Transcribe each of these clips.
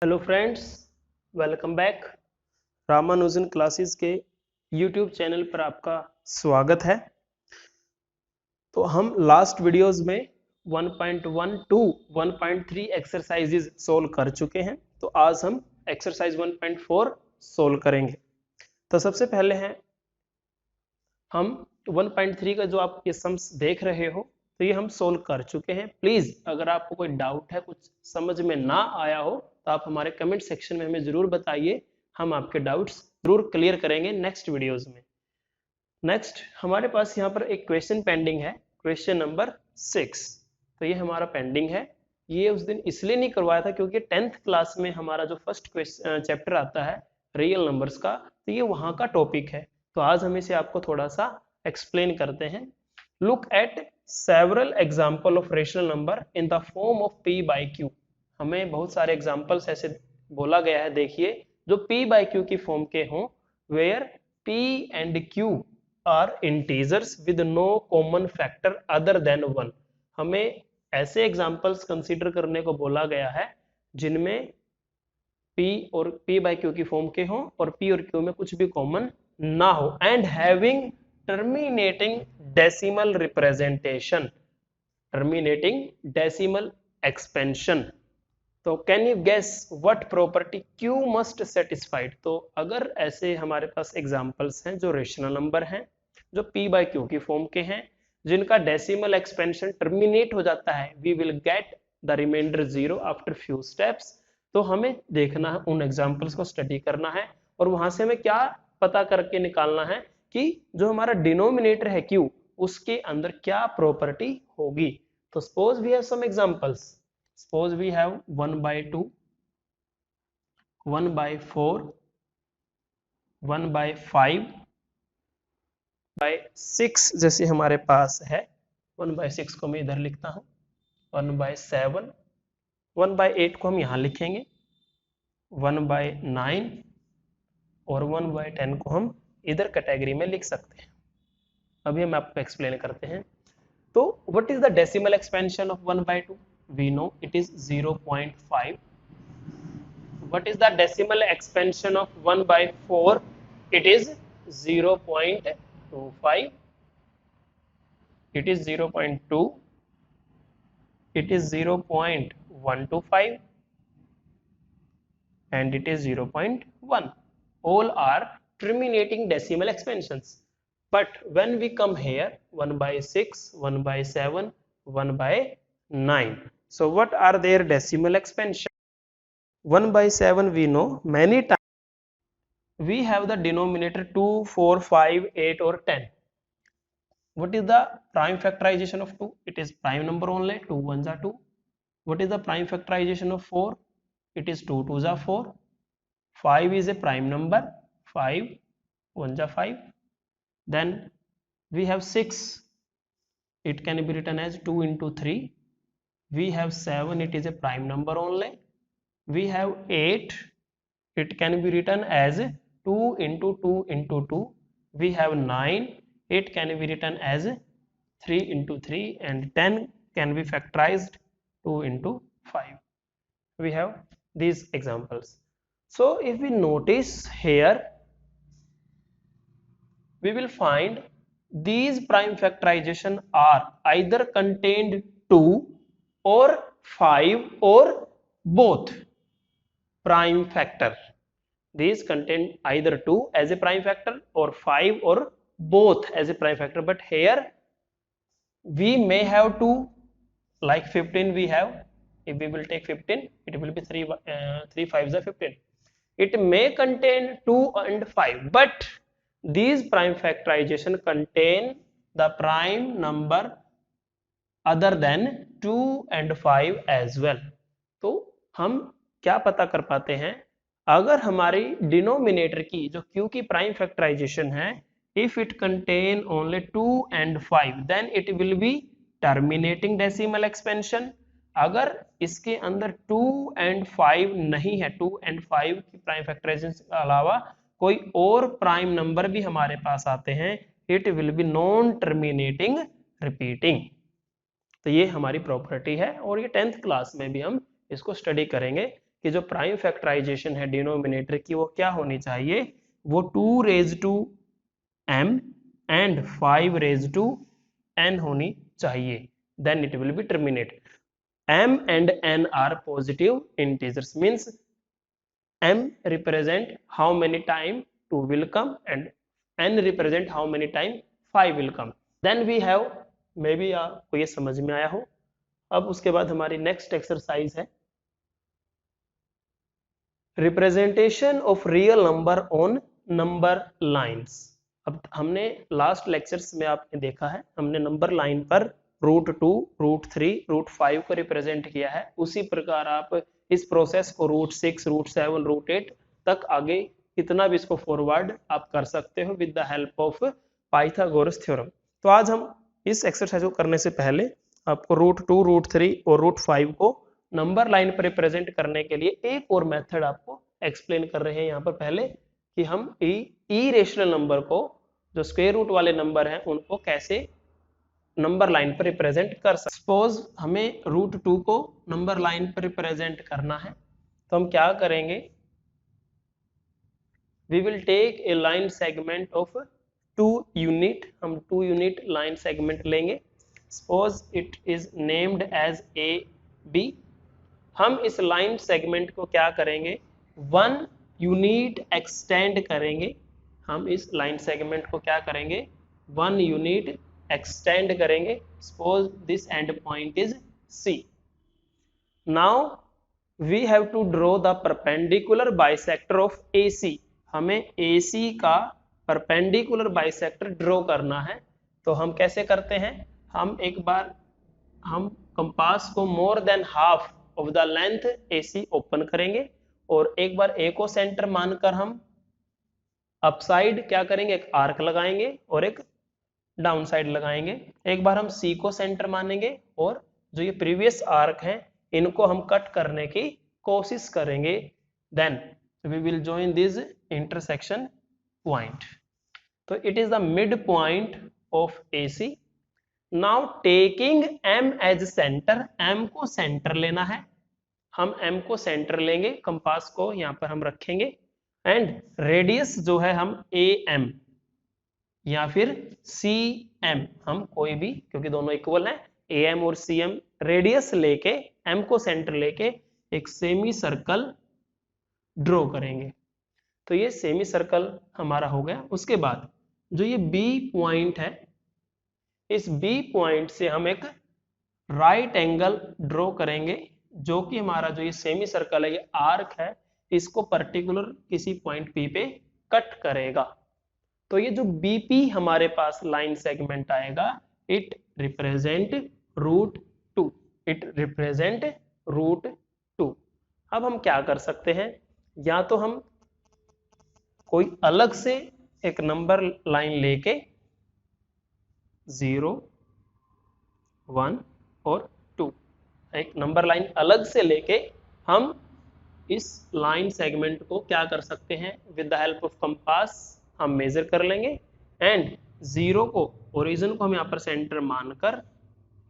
Hello friends, welcome back. Ramanujan classes के YouTube channel पर आपका स्वागत है। तो हम लास्ट वीडियोस में 1.1 टू 1.3 एक्सरसाइजेज सोल्व कर चुके हैं। तो आज हम एक्सरसाइज 1.4 सोल्व करेंगे। तो सबसे पहले हैं हम 1.3 का जो आप ये सम्स देख रहे हो, तो ये हम सोल्व कर चुके हैं। प्लीज अगर आपको कोई डाउट है, कुछ समझ में ना आया हो, तो आप हमारे कमेंट सेक्शन में हमें जरूर बताइए। हम आपके डाउट्स जरूर क्लियर करेंगे नेक्स्ट वीडियोस में। नेक्स्ट हमारे पास यहाँ पर एक क्वेश्चन पेंडिंग है, क्वेश्चन नंबर 6। तो ये हमारा पेंडिंग है। ये उस दिन इसलिए नहीं करवाया था क्योंकि 10th क्लास में हमारा जो फर्स्ट चैप्टर आता है रियल नंबर्स का, तो ये वहाँ का टॉपिक है। तो आज हम इसे आपको थोड़ा सा एक्सप्लेन करते हैं। Look at several example of rational number in the form of p by q। हमें बहुत सारे एग्जाम्पल्स ऐसे बोला गया है, देखिए, जो p बाई q की फॉर्म के हों, where p and q are integers with no common factor other than 1। हमें ऐसे एग्जाम्पल्स कंसीडर करने को बोला गया है जिनमें p और p बाई q की फॉर्म के हों और p और q में कुछ भी कॉमन ना हो, and having terminating decimal representation, terminating decimal expansion. तो can you guess what property q must satisfied. तो अगर ऐसे हमारे पास एग्जांपल्स हैं जो रेशनल नंबर हैं, जो p बाई q की फॉर्म के हैं, जिनका डेसिमल एक्सपेंशन टर्मिनेट हो जाता है, we will get the remainder 0 after few steps. तो हमें देखना है, उन एग्जांपल्स को स्टडी करना है और वहां से हमें क्या पता करके निकालना है कि जो हमारा डिनोमिनेटर है q, उसके अंदर क्या प्रॉपर्टी होगी। तो suppose we have some examples. Suppose we have 1 by 2, 1 by 4, 1 by 5, by 6 जैसे हमारे पास है। 1 by 6 को मैं इधर लिखता हूँ, 1 by 7, 1 by 8 को हम यहाँ लिखेंगे, 1 by 9 और 1 by 10 को हम इधर कैटेगरी में लिख सकते हैं। अभी हम आपको एक्सप्लेन करते हैं। तो what is the decimal expansion of 1 by 2? We know it is 0.5. What is the decimal expansion of 1 by 4? It is 0.25. It is 0.2. It is 0.125. And it is 0.1. All are terminating decimal expansions. But when we come here, 1 by 6, 1 by 7, 1 by 9. So what are their decimal expansion? 1 by 7 we know many times we have the denominator 2, 4, 5, 8 or 10. What is the prime factorization of 2? It is prime number only, 2 1s are 2. What is the prime factorization of 4? It is 2 2s are 4. 5 is a prime number, 5 1s are 5. Then we have 6, it can be written as 2 into 3. We have 7, it is a prime number only. We have 8, it can be written as 2 into 2 into 2. We have 9, it can be written as 3 into 3, and 10 can be factorized 2 into 5. We have these examples. So if we notice here, we will find these prime factorization are either contained 2 or 5 or both prime factor. These contain either 2 as a prime factor or 5 or both as a prime factor. But here we may have 2, like 15 we have. If we will take 15, it will be 3 5s are 15. It may contain 2 and 5, but these prime factorization contain the prime number other than 2 and 5 as well. तो हम क्या पता कर पाते हैं, अगर हमारी denominator की जो q की प्राइम फैक्टराइजेशन है, if it contain only 2 and 5, then it will be terminating decimal expansion. अगर इसके अंदर 2 and 5 नहीं है, 2 and 5 की प्राइम फैक्टराइजेशन के अलावा कोई और प्राइम नंबर भी हमारे पास आते हैं, it will be non terminating repeating. तो ये हमारी प्रॉपर्टी है और ये 10th क्लास में भी हम इसको स्टडी करेंगे कि जो प्राइम फैक्टराइजेशन है डिनोमिनेटर की वो क्या होनी चाहिए, वो 2 raise to m and 5 raise to n होनी चाहिए, then it will be terminate. m and n are positive integers, means m represent how many time 2 will come and n represent how many time 5 will come. Then we have, may be आपको ये समझ में आया हो। अब उसके बाद हमारी नेक्स्ट एक्सरसाइज है representation of real number on number lines. अब हमने लास्ट लेक्चर्स में आपने देखा है, हमने नंबर लाइन पर √2, √3, √5 को रिप्रेजेंट किया है। उसी प्रकार आप इस प्रोसेस को √6, √7, √8 तक आगे कितना भी इसको फॉरवर्ड आप कर सकते हो with the help of Pythagoras theorem. तो आज हम इस एक्सरसाइज को करने से पहले आपको √2, √3 और √5 को नंबर लाइन पर रिप्रेजेंट करने के लिए एक और मेथड आपको एक्सप्लेन कर रहे हैं यहाँ पर पहले, कि हम इरेशनल नंबर को, जो स्क्वायर रूट वाले नंबर हैं, उनको कैसे नंबर लाइन पर रिप्रेजेंट कर सकते। सपोज हमें √2 को नंबर लाइन पर रिप्रेजेंट करना है, तो हम क्या करेंगे, we will take a line segment of 2 unit, हम 2 यूनिट लाइन सेगमेंट लेंगे। Suppose it is named as A B. हम इस लाइन सेगमेंट को क्या करेंगे, 1 यूनिट एक्सटेंड करेंगे। हम इस लाइन सेगमेंट को क्या करेंगे, 1 यूनिट एक्सटेंड करेंगे। Suppose this end point is C. Now we have to draw the perpendicular bisector of AC। हमें AC का परपेंडिकुलर बाइसेक्टर ड्रॉ करना है। तो हम कैसे करते हैं, हम एक बार हम कंपास को more than half of the length AC open करेंगे और एक बार A को सेंटर मानकर हम अपसाइड क्या करेंगे, एक आर्क लगाएंगे और एक डाउन साइड लगाएंगे। एक बार हम C को सेंटर मानेंगे और जो ये प्रीवियस आर्क हैं इनको हम कट करने की कोशिश करेंगे। Then we will join this intersection point. तो it is the mid point of AC। Now taking M as centre, M को सेंटर लेना है। हम M को सेंटर लेंगे, कंपास को यहाँ पर हम रखेंगे एंड रेडियस जो है हम AM या फिर CM, हम कोई भी, क्योंकि दोनों इक्वल हैं, AM और CM रेडियस लेके M को सेंटर लेके एक सेमी सर्कल ड्रॉ करेंगे। तो ये सेमी सर्कल हमारा हो गया। उसके बाद जो ये B पॉइंट है, इस B पॉइंट से हम एक राइट एंगल ड्रॉ करेंगे, जो कि हमारा जो ये सेमी सर्कल है, ये आर्क है, इसको पर्टिकुलर किसी पॉइंट P पे कट करेगा। तो ये जो BP हमारे पास लाइन सेगमेंट आएगा, इट रिप्रेजेंट √2, इट रिप्रेजेंट √2। अब हम क्या कर सकते हैं, या तो हम कोई अलग से एक नंबर लाइन लेके 0, 1 और 2, एक नंबर लाइन अलग से लेके हम इस लाइन सेगमेंट को क्या कर सकते हैं, with the help of compass हम मेजर कर लेंगे एंड 0 को, ओरिजिन को हम यहाँ पर सेंटर मानकर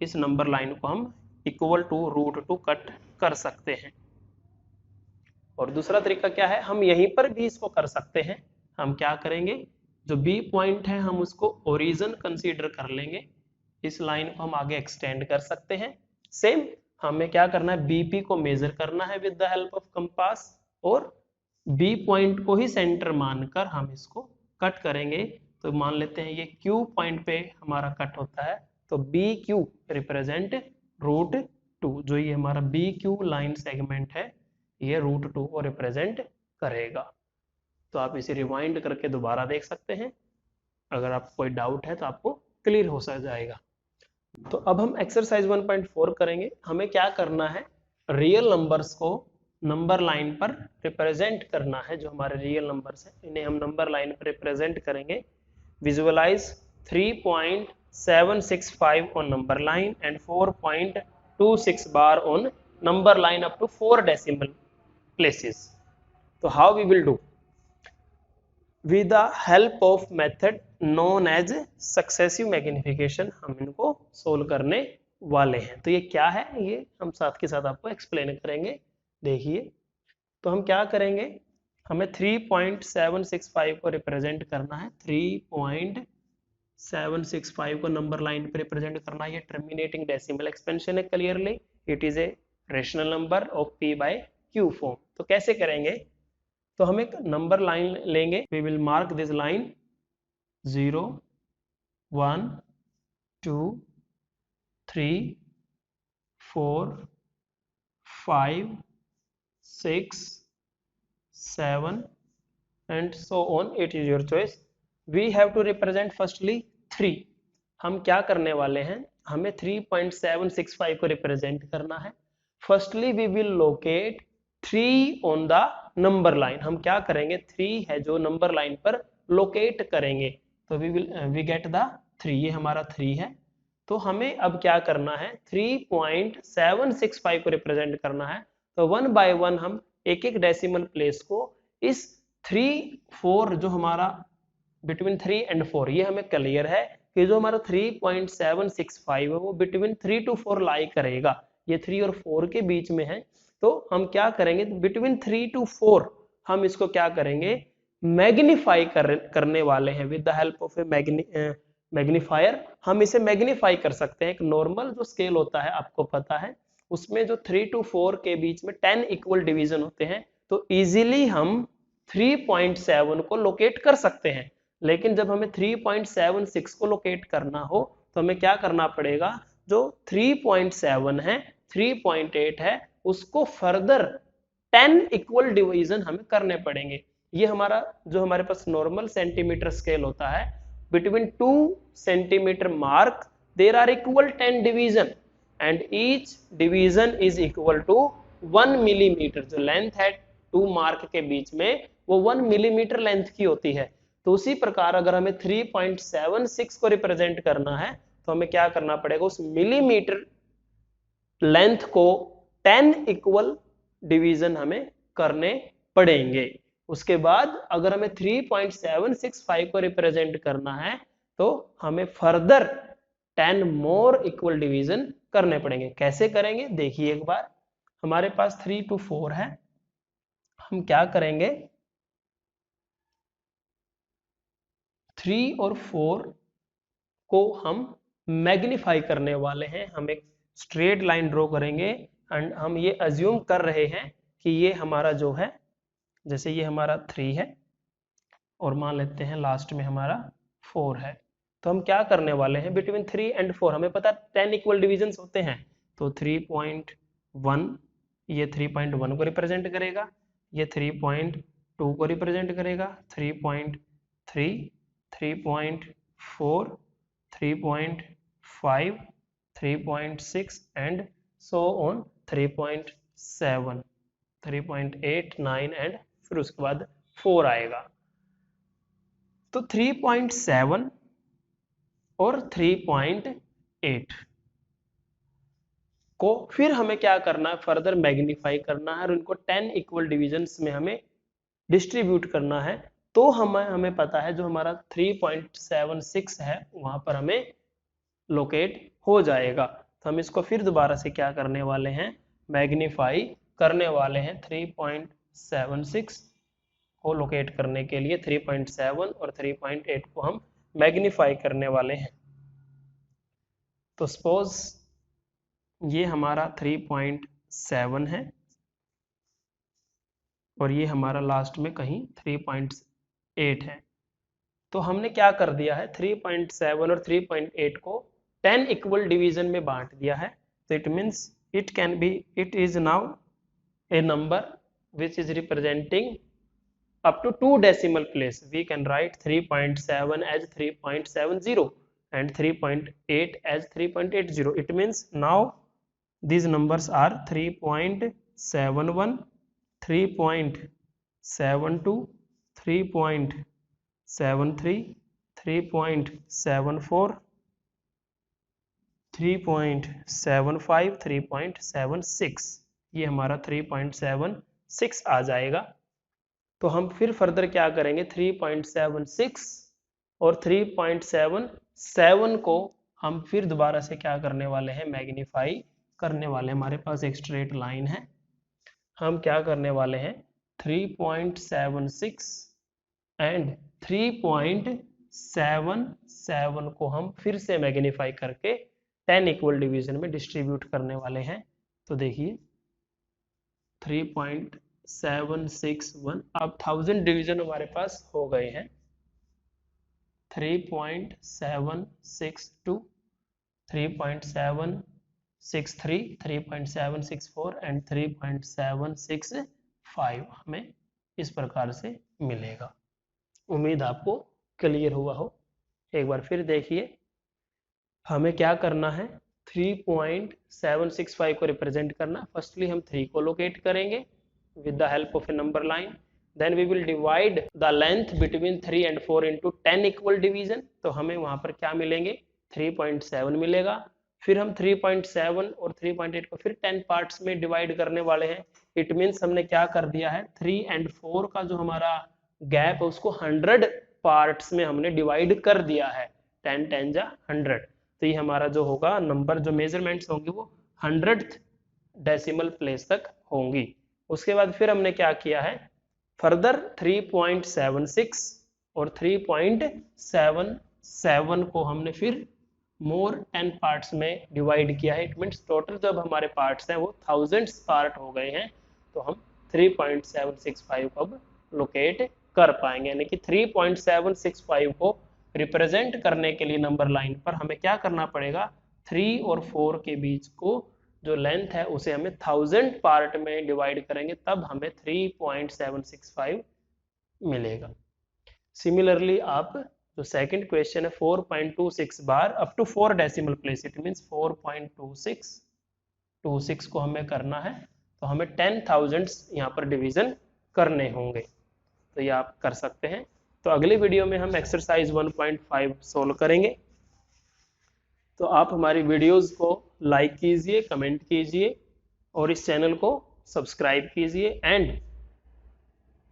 इस नंबर लाइन को हम इक्वल टू √2 कट कर सकते हैं। और दूसरा तरीका क्या है, हम यहीं पर भी इसको कर सकते हैं। हम क्या करेंगे, जो B पॉइंट है हम उसको ओरिजिन कंसीडर कर लेंगे, इस लाइन को हम आगे एक्सटेंड कर सकते हैं। सेम हमें क्या करना है, BP को मेजर करना है with the help of compass और B पॉइंट को ही सेंटर मानकर हम इसको कट करेंगे। तो मान लेते हैं ये Q पॉइंट पे हमारा कट होता है, तो BQ रिप्रेजेंट √2, जो ये हमारा BQ लाइन सेगमेंट है ये √2 को रिप्रेजेंट करेगा। तो आप इसे रिवाइंड करके दोबारा देख सकते हैं, अगर आपको कोई डाउट है तो आपको क्लियर हो जाएगा। तो अब हम एक्सरसाइज 1.4 करेंगे। हमें क्या करना है, रियल नंबर्स को नंबर लाइन पर रिप्रेजेंट करना है। जो हमारे रियल नंबर्स हैं इन्हें हम नंबर लाइन पर रिप्रेजेंट करेंगे। Visualise 3.765 on number line and 4.26 bar on number line up to 4 decimal places. So how we will do? With the help of method known as successive magnification हम इनको solve करने वाले हैं। तो ये क्या है, ये हम साथ के साथ आपको एक्सप्लेन करेंगे। देखिए तो हम क्या करेंगे, हमें 3.765 को रिप्रेजेंट करना है, 3.765 को नंबर लाइन पे रिप्रेजेंट करना है। ये टर्मिनेटिंग डेसिमल एक्सपेंशन है, clearly it is a rational number of p by q form. तो कैसे करेंगे, तो हम एक नंबर लाइन लेंगे, we will mark this line 0 1 2 3 4 5 6 7 and so on, it is your choice. We have to represent firstly 3. हम क्या करने वाले हैं, हमें 3.765 को रिप्रेजेंट करना है। Firstly we will locate 3 on the number line. हम क्या करेंगे, 3 है जो नंबर लाइन पर लोकेट करेंगे, तो वी गेट द 3, ये हमारा 3 है। तो हमें अब क्या करना है, 3.765 को रिप्रेजेंट करना है। तो 1 बाय 1 हम एक एक डेसिमल प्लेस को इस 3 4 जो हमारा बिटवीन 3 एंड 4, ये हमें क्लियर है कि जो हमारा 3.765 है वो बिटवीन 3 to 4 लाई करेगा, ये 3 और 4 के बीच में है। तो हम क्या करेंगे, बिटवीन 3 to 4 हम इसको क्या करेंगे, मैग्नीफाई करने वाले हैं with the help of A magnifier. हम इसे मैग्नीफाई कर सकते हैं। एक नॉर्मल जो स्केल होता है आपको पता है, उसमें जो 3 to 4 के बीच में 10 इक्वल डिवीजन होते हैं, तो इजीली हम 3.7 को लोकेट कर सकते हैं। लेकिन जब हमें 3.76 को लोकेट करना हो तो हमें क्या करना पड़ेगा, जो 3.7 है 3.8 है उसको फर्दर 10 इक्वल डिवीजन हमें करने पड़ेंगे। ये हमारा जो हमारे पास नॉर्मल सेंटीमीटर स्केल होता है, between 2 centimetre mark there are equal 10 division and each division is equal to 1 millimetre. जो लेंथ है 2 मार्क के बीच में वो 1 मिलीमीटर लेंथ की होती है। तो उसी प्रकार अगर हमें 3.76 को रिप्रेजेंट करना है तो हमें क्या करना पड़ेगा, उस मिलीमीटर लेंथ को 10 इक्वल डिवीजन हमें करने पड़ेंगे। उसके बाद अगर हमें 3.765 को रिप्रेजेंट करना है तो हमें फर्दर 10 मोर इक्वल डिवीजन करने पड़ेंगे। कैसे करेंगे देखिए एक बार, हमारे पास 3 to 4 है, हम क्या करेंगे 3 और 4 को हम मैग्नीफाई करने वाले हैं। हम एक स्ट्रेट लाइन ड्रॉ करेंगे एंड हम ये अज्यूम कर रहे हैं कि ये हमारा जो है, जैसे ये हमारा 3 है और मान लेते हैं लास्ट में हमारा 4 है, तो हम क्या करने वाले हैं, बिटवीन 3 एंड 4 हमें पता 10 इक्वल डिविजन्स होते हैं, तो 3.1 ये 3.1 को रिप्रेजेंट करेगा, ये 3.2 को रिप्रेजेंट करेगा, 3.3 3.4 3.5 3.6 एंड सो ऑन 3.7 3.8 9 एंड फिर उसके बाद 4 आएगा। तो 3.7 और 3.8 को फिर हमें क्या करना है, फर्दर मैग्नीफाई करना है और उनको 10 इक्वल डिविजन्स में हमें डिस्ट्रीब्यूट करना है। तो हमें पता है जो हमारा 3.76 है वहां पर हमें लोकेट हो जाएगा। तो हम इसको फिर दोबारा से क्या करने वाले हैं, मैग्नीफाई करने वाले हैं। 3.76 को लोकेट करने के लिए 3.7 और 3.8 को हम मैग्नीफाई करने वाले हैं। तो सपोज ये हमारा 3.7 है और ये हमारा लास्ट में कहीं 3.8 है। तो हमने क्या कर दिया है, 3.7 और 3.8 को 10 इक्वल डिवीजन में बांट दिया है। तो it means it is now a number which is representing up to 2 decimal place. We can write 3.7 as 3.70 and 3.8 as 3.80. It means now these numbers are 3.71 3.72 3.73 3.74 3.75 3.76, ये हमारा 3.76 आ जाएगा। तो हम फिर फर्दर क्या करेंगे, 3.76 और 3.77 को हम फिर दोबारा से क्या करने वाले हैं, मैग्नीफाई करने वाले हैं। हमारे पास एक स्ट्रेट लाइन है, हम क्या करने वाले हैं, 3.76 एंड 3.77 को हम फिर से मैग्नीफाई करके 10 इक्वल डिवीजन में डिस्ट्रीब्यूट करने वाले हैं। तो देखिए 3.761, अब 1000 डिवीजन हमारे पास हो गए हैं। 3.762, 3.763, 3.764 एंड 3.765 हमें इस प्रकार से मिलेगा। उम्मीद आपको क्लियर हुआ हो। एक बार फिर देखिए, हमें क्या करना है, 3.765 को रिप्रेजेंट करना। फर्स्टली हम 3 को लोकेट करेंगे with the help of a number line, then we will divide the length between 3 and 4 into 10 equal division। तो हमें वहां पर क्या मिलेंगे, 3.7 मिलेगा। फिर हम 3.7 और 3.8 को फिर 10 पार्ट्स में डिवाइड करने वाले हैं। इट मीन्स हमने क्या कर दिया है, 3 and 4 का जो हमारा गैप है उसको 100 पार्ट्स में हमने डिवाइड कर दिया है। 10 10 जा 100। तो ये हमारा जो होगा नंबर, जो मेजरमेंट्स होंगी वो 100th डेसिमल प्लेस तक होंगी। उसके बाद फिर हमने क्या किया है, फर्दर 3.76 और 3.77 को हमने फिर मोर 10 पार्ट्स में डिवाइड किया है। इट मीन्स टोटल जब हमारे पार्ट्स हैं वो 1000 पार्ट हो गए हैं। तो हम 3.765 को अब लोकेट कर पाएंगे, यानी कि 3.765 को रिप्रेजेंट करने के लिए नंबर लाइन पर हमें क्या करना पड़ेगा, 3 और 4 के बीच को जो लेंथ है उसे हमें 1000 पार्ट में डिवाइड करेंगे, तब हमें 3.765 मिलेगा। सिमिलरली आप जो सेकंड क्वेश्चन है 4.26 बार up to 4 decimal place, it means 4.26 को हमें करना है। तो हमें 10,000 यहाँ पर डिवीजन करने होंगे। तो ये आप कर सकते हैं। तो अगली वीडियो में हम एक्सरसाइज 1.5 सोल्व करेंगे। तो आप हमारी वीडियोस को लाइक कीजिए, कमेंट कीजिए और इस चैनल को सब्सक्राइब कीजिए एंड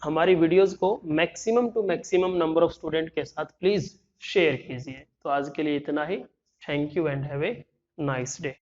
हमारी वीडियोस को maximum to maximum number of student के साथ प्लीज शेयर कीजिए। तो आज के लिए इतना ही। Thank you and have a nice day.